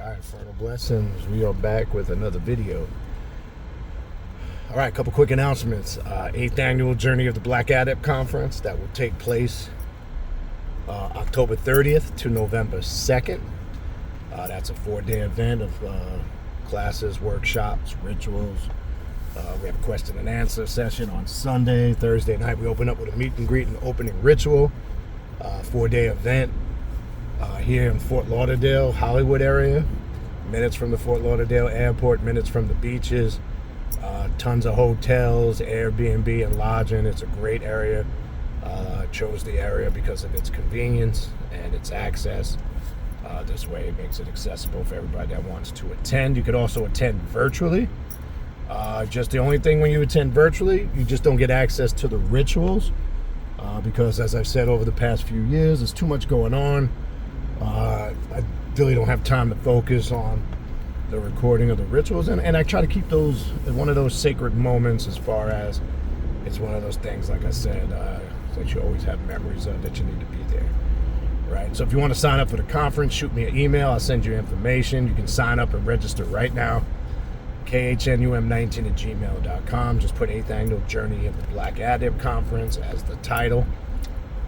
Alright, Fernal Blessings. We are back with another video. Alright, a couple quick announcements. 8th Annual Journey of the Black Adept Conference that will take place October 30th to November 2nd. That's a 4-day event of classes, workshops, rituals. We have a question and answer session on Sunday. Thursday night we open up with a meet and greet and opening ritual. 4-day event here in Fort Lauderdale, Hollywood area. Minutes from the Fort Lauderdale airport, minutes from the beaches. Tons of hotels, Airbnb, and lodging. It's a great area. I chose the area because of its convenience and its access. This way it makes it accessible for everybody that wants to attend. You could also attend virtually. Just the only thing when you attend virtually, you just don't get access to the rituals because, as I've said over the past few years, there's too much going on. I really don't have time to focus on the recording of the rituals, and I try to keep those one of those sacred moments, as far as it's one of those things, like I said, that you always have memories of, that you need to be there, right? So if you want to sign up for the conference, shoot me an email. I'll send you information. You can sign up and register right now. KHNUM19@gmail.com. Just put 8th Annual Journey of the Black Adept Conference as the title,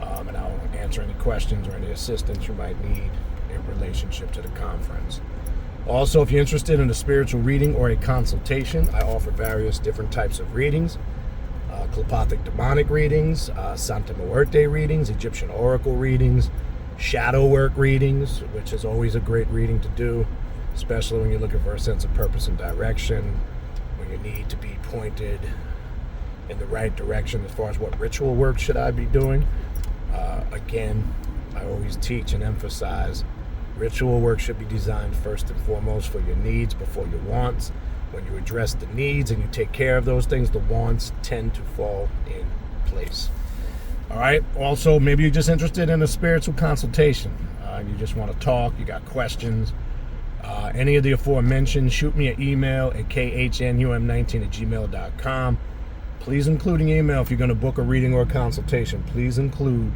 and I'll answer any questions or any assistance you might need in relationship to the conference. Also, if you're interested in a spiritual reading or a consultation, I offer various different types of readings. Telepathic demonic readings, Santa Muerte readings, Egyptian oracle readings, shadow work readings, which is always a great reading to do, especially when you're looking for a sense of purpose and direction, when you need to be pointed in the right direction as far as what ritual work should I be doing. Again, I always teach and emphasize ritual work should be designed first and foremost for your needs before your wants. When you address the needs and you take care of those things, the wants tend to fall in place. All right. Also, maybe you're just interested in a spiritual consultation. You just want to talk. You got questions. Any of the aforementioned, shoot me an email at KHNUM19@gmail.com. Please include an email if you're going to book a reading or a consultation. Please include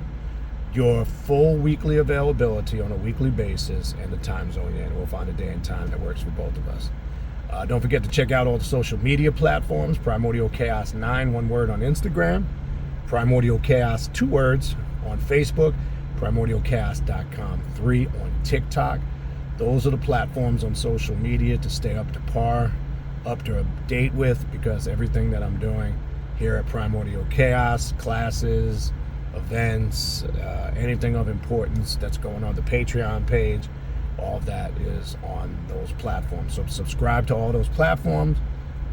your full weekly availability on a weekly basis and the time zone, and we'll find a day and time that works for both of us. Don't forget to check out all the social media platforms. Primordial Chaos 9, one word, on Instagram. Primordial Chaos, 2 words, on Facebook. PrimordialChaos.com, 3 on TikTok. Those are the platforms on social media to stay up to par, up to date with, because everything that I'm doing here at Primordial Chaos, classes, events, anything of importance that's going on the Patreon page, all of that is on those platforms. So subscribe to all those platforms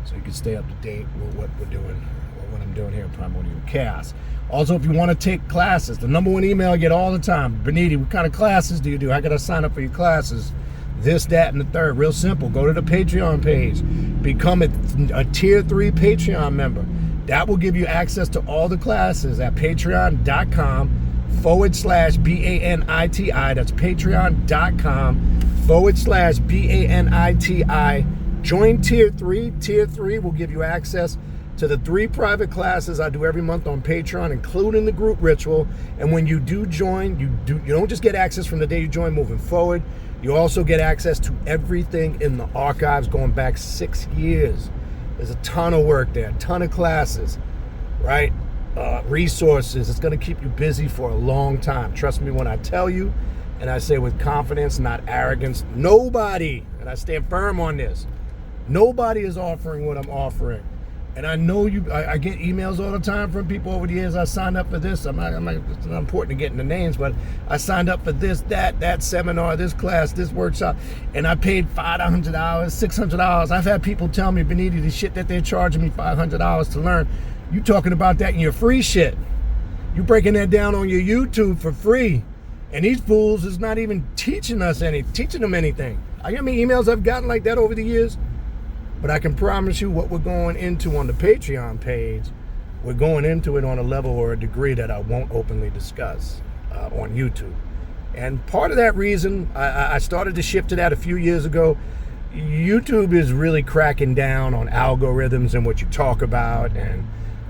so you can stay up to date with what we're doing, or what I'm doing here at Primordial Chaos. Also, if you want to take classes, the number one email I get all the time: Baniti, what kind of classes do you do? How can I sign up for your classes? This, that, and the third. Real simple. Go to the Patreon page. Become a Tier 3 Patreon member. That will give you access to all the classes at patreon.com/BANITI. That's patreon.com/BANITI. Join Tier 3. Tier 3 will give you access to the 3 private classes I do every month on Patreon, including the group ritual. And when you do join, you don't just get access from the day you join moving forward. You also get access to everything in the archives going back 6 years. There's a ton of work there, a ton of classes, right? Resources. It's going to keep you busy for a long time. Trust me when I tell you, and I say with confidence, not arrogance, nobody, and I stand firm on this, nobody is offering what I'm offering. And I know I get emails all the time from people over the years. I signed up for this. It's not important to get into names, but I signed up for this, that seminar, this class, this workshop, and I paid $500, $600. I've had people tell me, Baniti, the shit that they're charging me $500 to learn, you talking about that in your free shit. You breaking that down on your YouTube for free. And these fools is not even teaching them anything. I got many emails I've gotten like that over the years. But I can promise you what we're going into on the Patreon page, we're going into it on a level or a degree that I won't openly discuss on YouTube. And part of that reason, I started to shift to that a few years ago. YouTube is really cracking down on algorithms and what you talk about, and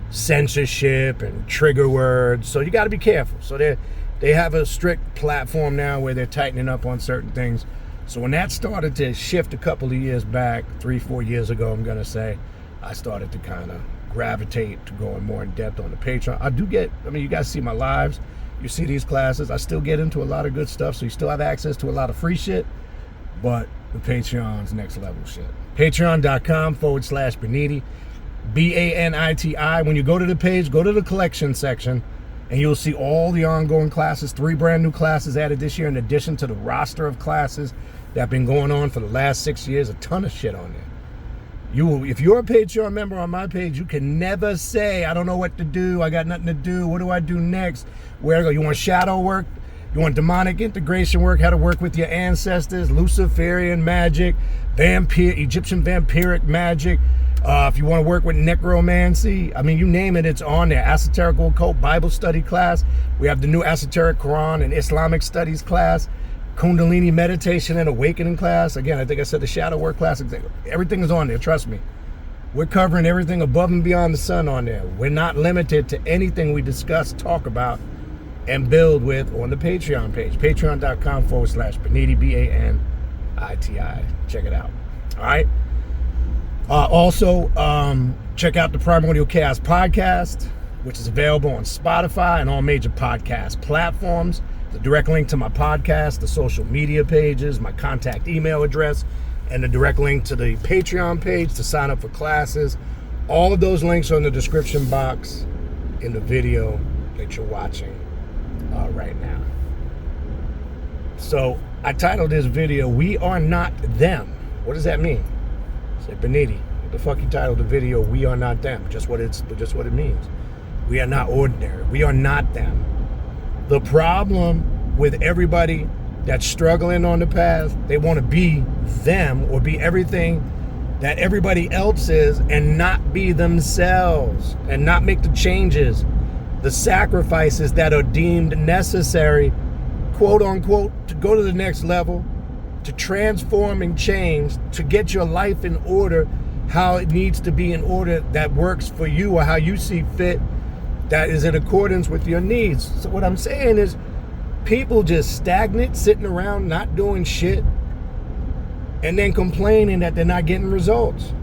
censorship and trigger words. So you got to be careful. So they have a strict platform now where they're tightening up on certain things. So when that started to shift a couple of years back, 3-4 years ago, I'm going to say, I started to kind of gravitate to going more in depth on the Patreon. You guys see my lives. You see these classes. I still get into a lot of good stuff, so you still have access to a lot of free shit. But the Patreon's next level shit. Patreon.com/Baniti, Baniti. When you go to the page, go to the collection section, and you'll see all the ongoing classes. 3 brand new classes added this year, in addition to the roster of classes that have been going on for the last 6 years. A ton of shit on there. If you're a Patreon member on my page, you can never say, I don't know what to do, I got nothing to do, what do I do next? Where to go? You want shadow work? You want demonic integration work, how to work with your ancestors, Luciferian magic, Egyptian vampiric magic. If you want to work with necromancy, you name it, it's on there. Esoterical Occult Bible study class. We have the new Esoteric Quran and Islamic studies class. Kundalini meditation and awakening class. Again, I think I said the shadow work class. Everything is on there, trust me. We're covering everything above and beyond the sun on there. We're not limited to anything we discuss, talk about, and build with on the Patreon page. Patreon.com/Baniti, Baniti. Check it out. All right. Also, check out the Primordial Chaos podcast, which is available on Spotify and all major podcast platforms. The direct link to my podcast, the social media pages, my contact email address, and the direct link to the Patreon page to sign up for classes. All of those links are in the description box in the video that you're watching right now. So I titled this video, We Are Not Them. What does that mean? I said, Baniti, what the fuck you titled the video, We Are Not Them? Just what it means. We are not ordinary. We are not them. The problem with everybody that's struggling on the path, they want to be them or be everything that everybody else is and not be themselves and not make the changes, the sacrifices that are deemed necessary, quote unquote, to go to the next level, to transform and change, to get your life in order, how it needs to be in order that works for you or how you see fit, that is in accordance with your needs. So what I'm saying is people just stagnant, sitting around, not doing shit, and then complaining that they're not getting results.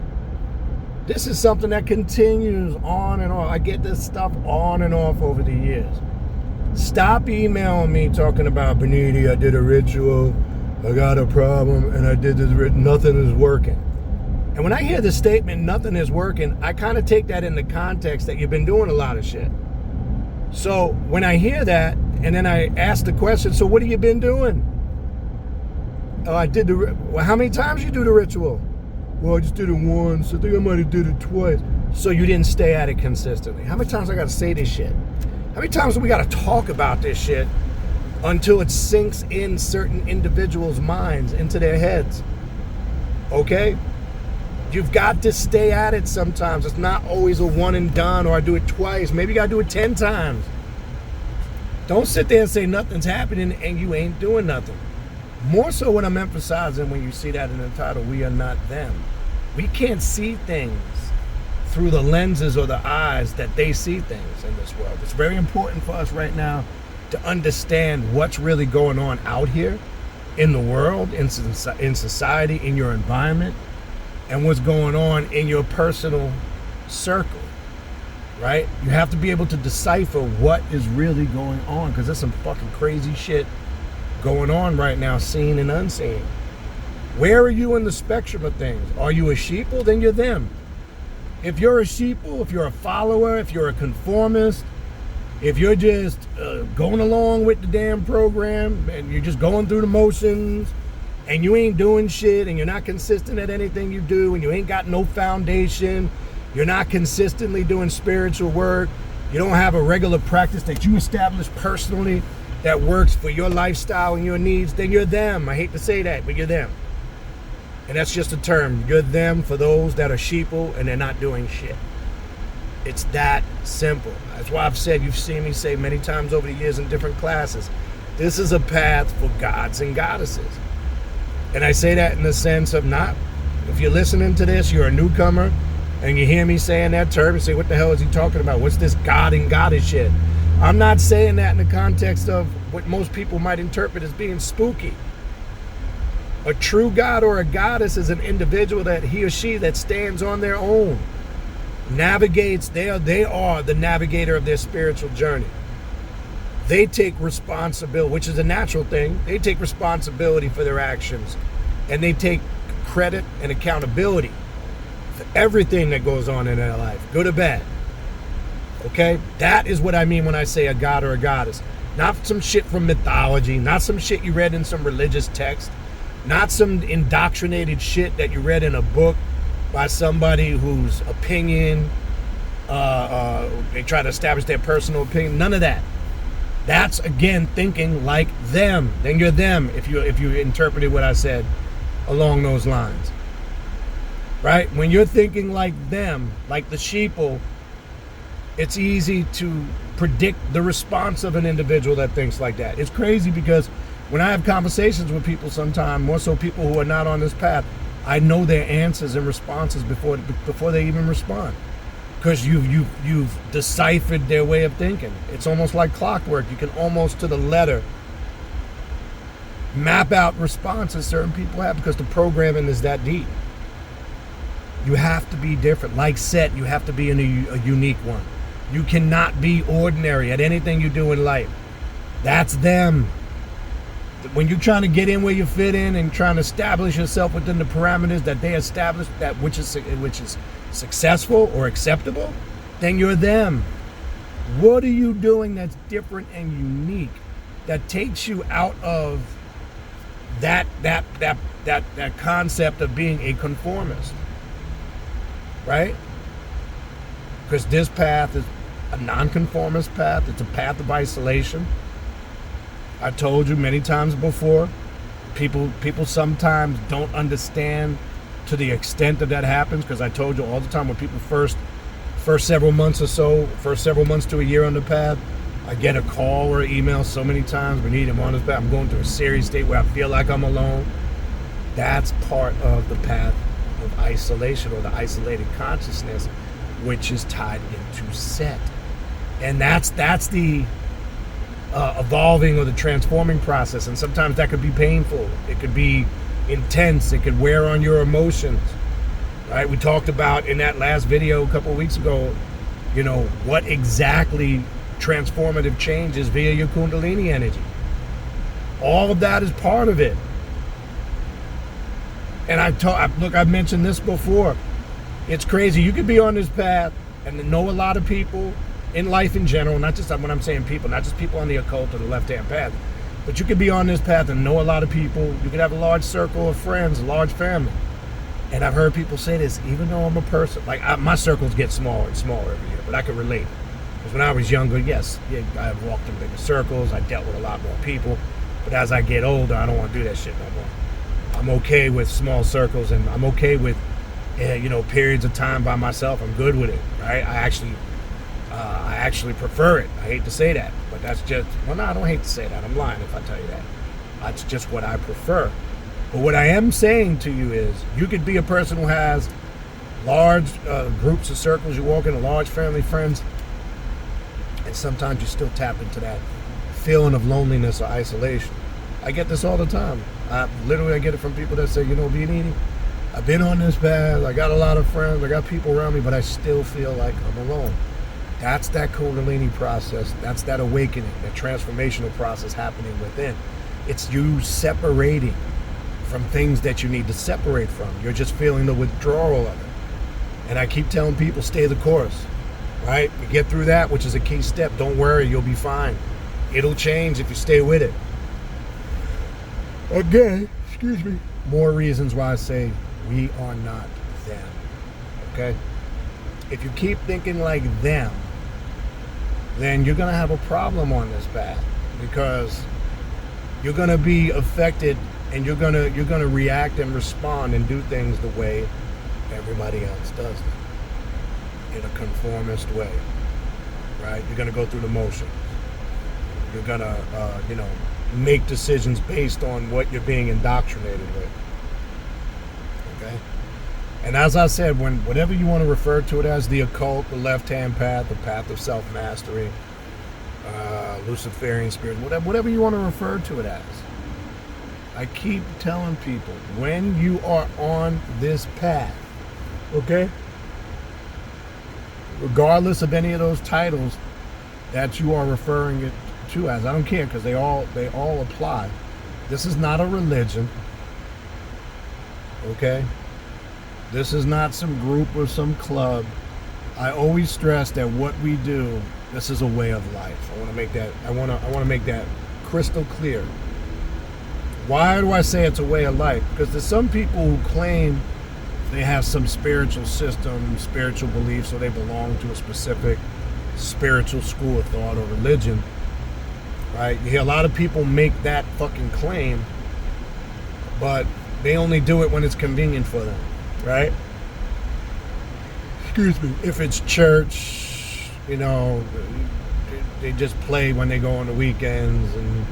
This is something that continues on and on. I get this stuff on and off over the years. Stop emailing me talking about, Baniti, I did a ritual, I got a problem, and I did this, nothing is working. And when I hear the statement, nothing is working, I kind of take that in the context that you've been doing a lot of shit. So when I hear that, and then I ask the question, so what have you been doing? Oh, I did well, how many times you do the ritual? Well, I just did it once. I think I might have did it twice. So you didn't stay at it consistently. How many times I got to say this shit? How many times do we got to talk about this shit until it sinks in certain individuals' minds, into their heads? Okay? You've got to stay at it sometimes. It's not always a one and done, or I do it twice. Maybe you got to do it 10 times. Don't sit there and say nothing's happening and you ain't doing nothing. More so what I'm emphasizing when you see that in the title, We Are Not Them. We can't see things through the lenses or the eyes that they see things in this world. It's very important for us right now to understand what's really going on out here in the world, in society, in your environment, and what's going on in your personal circle, right? You have to be able to decipher what is really going on, because there's some fucking crazy shit going on right now, seen and unseen. Where are you in the spectrum of things? Are you a sheeple? Then you're them. If you're a sheeple, if you're a follower, if you're a conformist, if you're just going along with the damn program and you're just going through the motions and you ain't doing shit and you're not consistent at anything you do and you ain't got no foundation, you're not consistently doing spiritual work, you don't have a regular practice that you establish personally that works for your lifestyle and your needs, then you're them. I hate to say that, but you're them. And that's just a term. You're them for those that are sheeple and they're not doing shit. It's that simple. That's why I've said, you've seen me say many times over the years in different classes, this is a path for gods and goddesses. And I say that in the sense of not, if you're listening to this, you're a newcomer, and you hear me saying that term, and say, what the hell is he talking about? What's this god and goddess shit? I'm not saying that in the context of what most people might interpret as being spooky. A true god or a goddess is an individual that he or she that stands on their own, navigates. They are the navigator of their spiritual journey. They take responsibility, which is a natural thing. They take responsibility for their actions, and they take credit and accountability for everything that goes on in their life, good or bad. Okay? That is what I mean when I say a god or a goddess. Not some shit from mythology, not some shit you read in some religious text, not some indoctrinated shit that you read in a book by somebody whose opinion, they try to establish their personal opinion. None of that. That's, again, thinking like them. Then you're them if you interpreted what I said along those lines. Right? When you're thinking like them, like the sheeple, it's easy to predict the response of an individual that thinks like that. It's crazy because when I have conversations with people sometimes, more so people who are not on this path, I know their answers and responses before they even respond. Because you've deciphered their way of thinking. It's almost like clockwork. You can almost to the letter map out responses certain people have because the programming is that deep. You have to be different. Like Set, you have to be a unique one. You cannot be ordinary at anything you do in life. That's them. When you're trying to get in where you fit in and trying to establish yourself within the parameters that they established, that which is successful or acceptable, then you're them. What are you doing that's different and unique that takes you out of that concept of being a conformist? Right? Because this path is a nonconformist path. It's a path of isolation. I told you many times before, people sometimes don't understand to the extent that happens, because I told you all the time when people first several months to a year on the path, I get a call or an email so many times, we need him on this path. I'm going through a serious state where I feel like I'm alone. That's part of the path of isolation, or the isolated consciousness, which is tied into Set. And that's the evolving or the transforming process. And sometimes that could be painful. It could be intense. It could wear on your emotions. Right? We talked about in that last video a couple of weeks ago, what exactly transformative change is via your Kundalini energy. All of that is part of it. And I've mentioned this before. It's crazy. You could be on this path and know a lot of people in life in general, not just when I'm saying people, not just people on the occult or the left-hand path, but you could be on this path and know a lot of people. You could have a large circle of friends, a large family. And I've heard people say this, even though I'm a person, my circles get smaller and smaller every year, but I can relate. Because when I was younger, yes, I walked in bigger circles, I dealt with a lot more people, but as I get older, I don't want to do that shit no more. I'm okay with small circles, and I'm okay with, periods of time by myself. I'm good with it, right? I actually prefer it. I hate to say that, but that's just, no, I don't hate to say that. I'm lying if I tell you that. That's just what I prefer. But what I am saying to you is, you could be a person who has large groups of circles, you walk in a large family, friends, and sometimes you still tap into that feeling of loneliness or isolation. I get this all the time. I get it from people that say, Baniti, I've been on this path, I got a lot of friends, I got people around me, but I still feel like I'm alone. That's that Kundalini process. That's that awakening, that transformational process happening within. It's you separating from things that you need to separate from. You're just feeling the withdrawal of it. And I keep telling people, stay the course, right? You get through that, which is a key step. Don't worry, you'll be fine. It'll change if you stay with it. Again, excuse me. More reasons why I say we are not them, okay? If you keep thinking like them, then you're going to have a problem on this path, because you're going to be affected, and you're going to react and respond and do things the way everybody else does them, in a conformist way, right? You're going to go through the motions. You're going to, make decisions based on what you're being indoctrinated with, okay? And as I said, whatever you want to refer to it as, the occult, the left-hand path, the path of self-mastery, Luciferian spirit, whatever you want to refer to it as, I keep telling people, when you are on this path, okay, regardless of any of those titles that you are referring it to as, I don't care, because they all apply. This is not a religion, okay? This is not some group or some club. I always stress that what we do, this is a way of life. I want to make that. I want to make that crystal clear. Why do I say it's a way of life? Because there's some people who claim they have some spiritual system, spiritual beliefs, or they belong to a specific spiritual school of thought or religion. Right? You hear a lot of people make that fucking claim, but they only do it when it's convenient for them. Right? Excuse me. If it's church, you know, they just play when they go on the weekends, and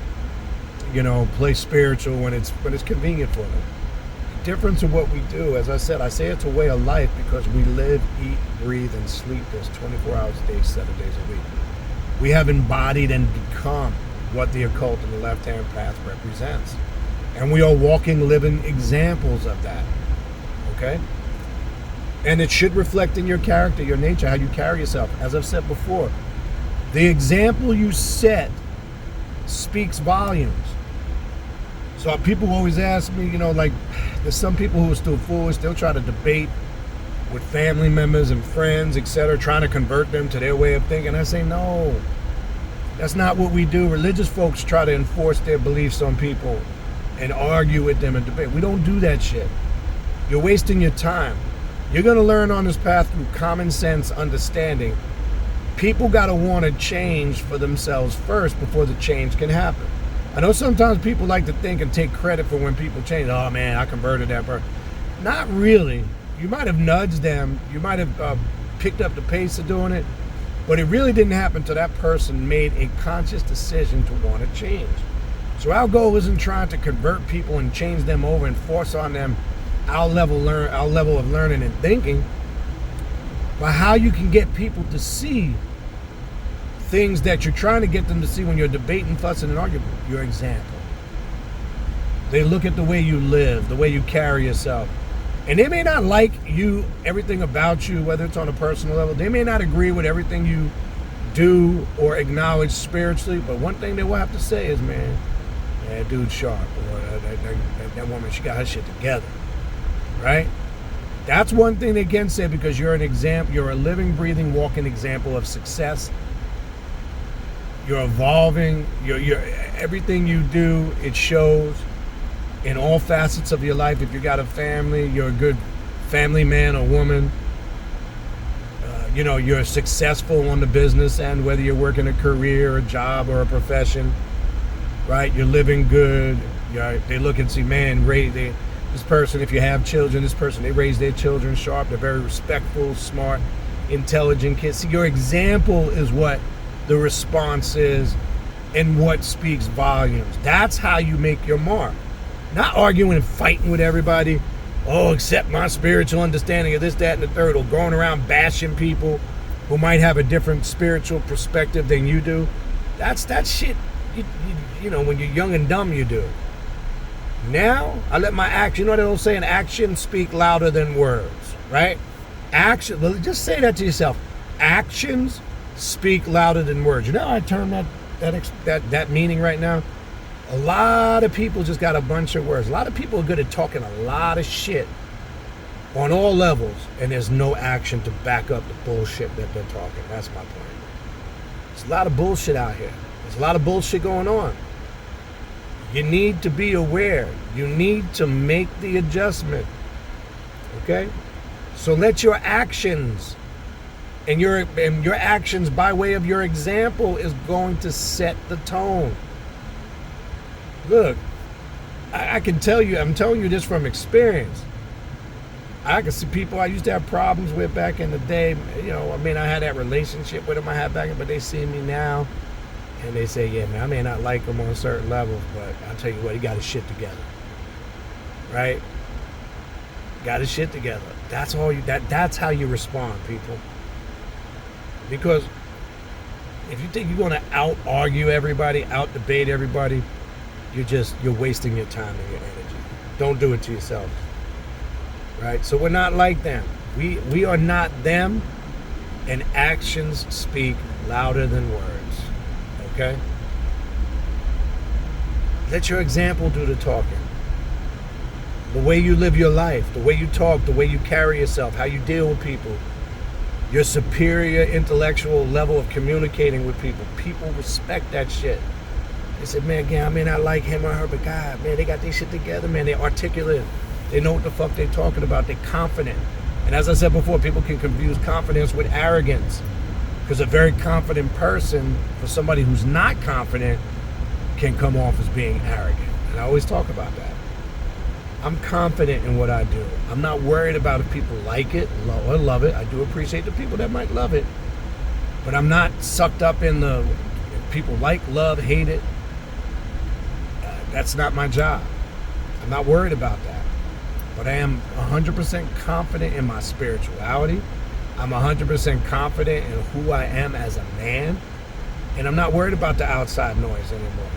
you know, play spiritual when it's convenient for them. The difference in what we do, as I said, I say it's a way of life because we live, eat, breathe, and sleep this 24 hours a day, 7 days a week. We have embodied and become what the occult and the left-hand path represents. And we are walking, living examples of that. Okay? And it should reflect in your character, your nature, how you carry yourself. As I've said before, the example you set speaks volumes. So people always ask me, you know, like, there's some people who are still foolish. They'll try to debate with family members and friends, etc., trying to convert them to their way of thinking. I say, no, that's not what we do. Religious folks try to enforce their beliefs on people and argue with them and debate. We don't do that shit. You're wasting your time. You're going to learn on this path through common sense understanding. People got to want to change for themselves first before the change can happen. I know sometimes people like to think and take credit for when people change. Oh man, I converted that person. Not really. You might have nudged them. You might have picked up the pace of doing it. But it really didn't happen until that person made a conscious decision to want to change. So our goal isn't trying to convert people and change them over and force on them our level of learning and thinking. But how you can get people to see things that you're trying to get them to see when you're debating, fussing, and arguing. Your example. They look at the way you live, the way you carry yourself. And they may not like you, everything about you, whether it's on a personal level. They may not agree with everything you do or acknowledge spiritually. But one thing they will have to say is, man, that dude's sharp. Or that woman, she got her shit together. Right? That's one thing they can say, because you're an example. You're a living, breathing, walking example of success. You're evolving. You're everything you do, it shows in all facets of your life. If you got a family, you're a good family man or woman. You know, you're successful on the business end, whether you're working a career, a job, or a profession. Right? You're living good. They look and see, man, this person, if you have children, this person, they raise their children sharp. They're very respectful, smart, intelligent kids. See, your example is what the response is and what speaks volumes. That's how you make your mark. Not arguing and fighting with everybody. Oh, accept my spiritual understanding of this, that, and the third. Or going around bashing people who might have a different spiritual perspective than you do. That's that shit, you know, when you're young and dumb, you do. Now, I let my action, you know what they'll say, an action speak louder than words, right? Action, well, just say that to yourself. Actions speak louder than words. You know how I term that meaning right now? A lot of people just got a bunch of words. A lot of people are good at talking a lot of shit on all levels, and there's no action to back up the bullshit that they're talking. That's my point. There's a lot of bullshit out here. There's a lot of bullshit going on. You need to be aware. You need to make the adjustment. Okay? So let your actions and your actions by way of your example is going to set the tone. Look, I can tell you, I'm telling you this from experience. I can see people I used to have problems with back in the day. You know, I mean, I had that relationship with them I had back then, but they see me now and they say, yeah, man, I may not like him on certain levels, but I'll tell you what, he got his shit together. Right? Got his shit together. That's all that's how you respond, people. Because if you think you're going to out-argue everybody, out-debate everybody, you're wasting your time and your energy. Don't do it to yourself. Right? So we're not like them. We are not them, and actions speak louder than words. Okay? Let your example do the talking. The way you live your life, the way you talk, the way you carry yourself, how you deal with people, your superior intellectual level of communicating with people. People respect that shit. They said, man, again, I may not like him or her, but God, man, they got their shit together, man. They're articulate. They know what the fuck they're talking about. They're confident. And as I said before, people can confuse confidence with arrogance. Because a very confident person, for somebody who's not confident, can come off as being arrogant. And I always talk about that. I'm confident in what I do. I'm not worried about if people like it or love it. I do appreciate the people that might love it. But I'm not sucked up in the people like, love, hate it. That's not my job. I'm not worried about that. But I am 100% confident in my spirituality. I'm 100% confident in who I am as a man. And I'm not worried about the outside noise anymore.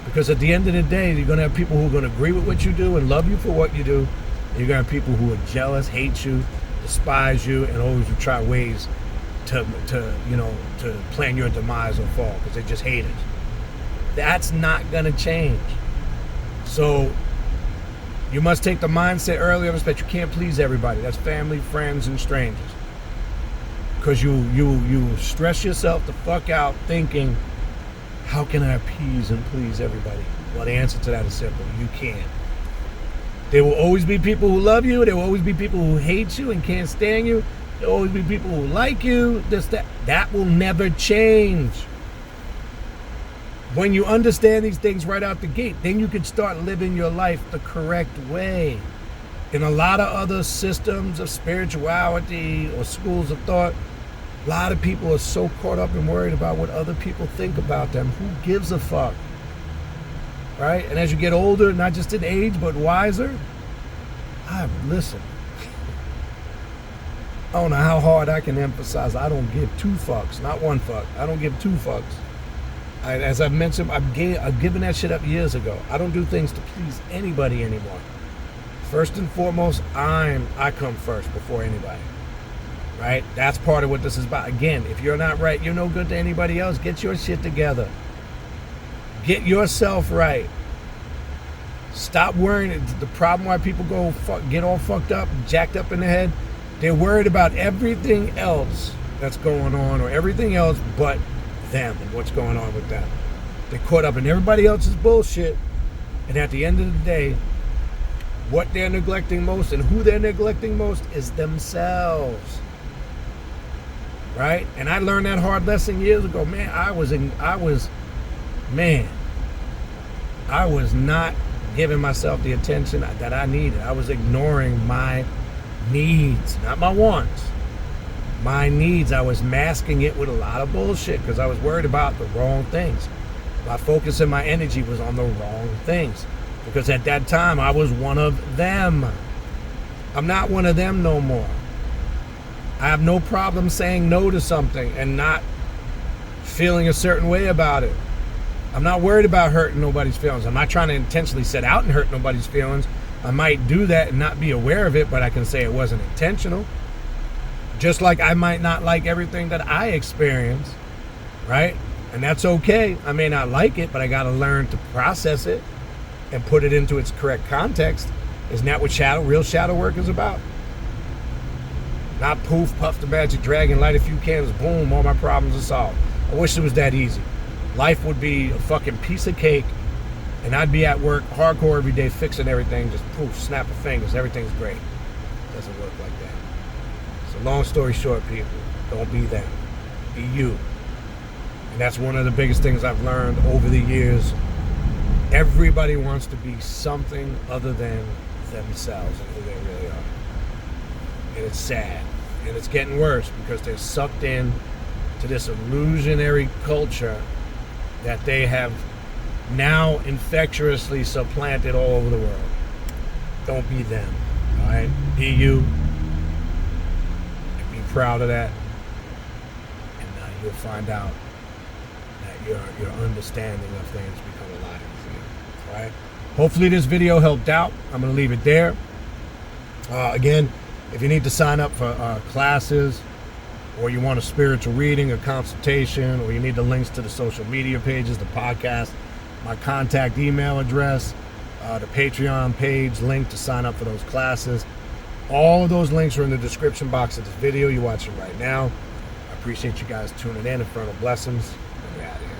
Because at the end of the day, you're going to have people who are going to agree with what you do and love you for what you do. And you're going to have people who are jealous, hate you, despise you, and always will try ways to plan your demise or fall because they're just haters. That's not going to change. So you must take the mindset early on that you can't please everybody. That's family, friends, and strangers. Because you stress yourself the fuck out thinking, how can I appease and please everybody? Well, the answer to that is simple. You can't. There will always be people who love you. There will always be people who hate you and can't stand you. There will always be people who like you. That will never change. When you understand these things right out the gate, then you can start living your life the correct way. In a lot of other systems of spirituality or schools of thought, a lot of people are so caught up and worried about what other people think about them. Who gives a fuck? Right? And as you get older, not just in age, but wiser, listen. I don't know how hard I can emphasize. I don't give two fucks, not one fuck. I don't give two fucks. As I've mentioned, I've given that shit up years ago. I don't do things to please anybody anymore. First and foremost, I come first before anybody. Right? That's part of what this is about. Again, if you're not right, you're no good to anybody else. Get your shit together. Get yourself right. Stop worrying. The problem why people get all fucked up, jacked up in the head, they're worried about everything else that's going on or everything else but them and what's going on with them. They're caught up in everybody else's bullshit, and at the end of the day, what they're neglecting most and who they're neglecting most is themselves. Right? And I learned that hard lesson years ago. Man, I was not giving myself the attention that I needed. I was ignoring my needs, not my wants. My needs. I was masking it with a lot of bullshit because I was worried about the wrong things. My focus and my energy was on the wrong things. Because at that time, I was one of them. I'm not one of them no more. I have no problem saying no to something and not feeling a certain way about it. I'm not worried about hurting nobody's feelings. I'm not trying to intentionally set out and hurt nobody's feelings. I might do that and not be aware of it, but I can say it wasn't intentional. Just like I might not like everything that I experience, right? And that's okay. I may not like it, but I got to learn to process it and put it into its correct context. Isn't that what real shadow work is about? Not poof, puff the magic dragon, light a few candles, boom, all my problems are solved. I wish it was that easy. Life would be a fucking piece of cake, and I'd be at work hardcore every day fixing everything, just poof, snap of fingers, everything's great. It doesn't work like that. So long story short, people, don't be them. Be you. And that's one of the biggest things I've learned over the years. Everybody wants to be something other than themselves and who they really are. And it's sad. And it's getting worse because they're sucked in to this illusionary culture that they have now infectiously supplanted all over the world. Don't be them. All right? Be you. And be proud of that. And you'll find out that your understanding of things become a lot easier. All right. Hopefully this video helped out. I'm going to leave it there. Again, if you need to sign up for classes, or you want a spiritual reading, a consultation, or you need the links to the social media pages, the podcast, my contact email address, the Patreon page, link to sign up for those classes. All of those links are in the description box of this video you're watching right now. I appreciate you guys tuning in. Infernal blessings. And we're out of here.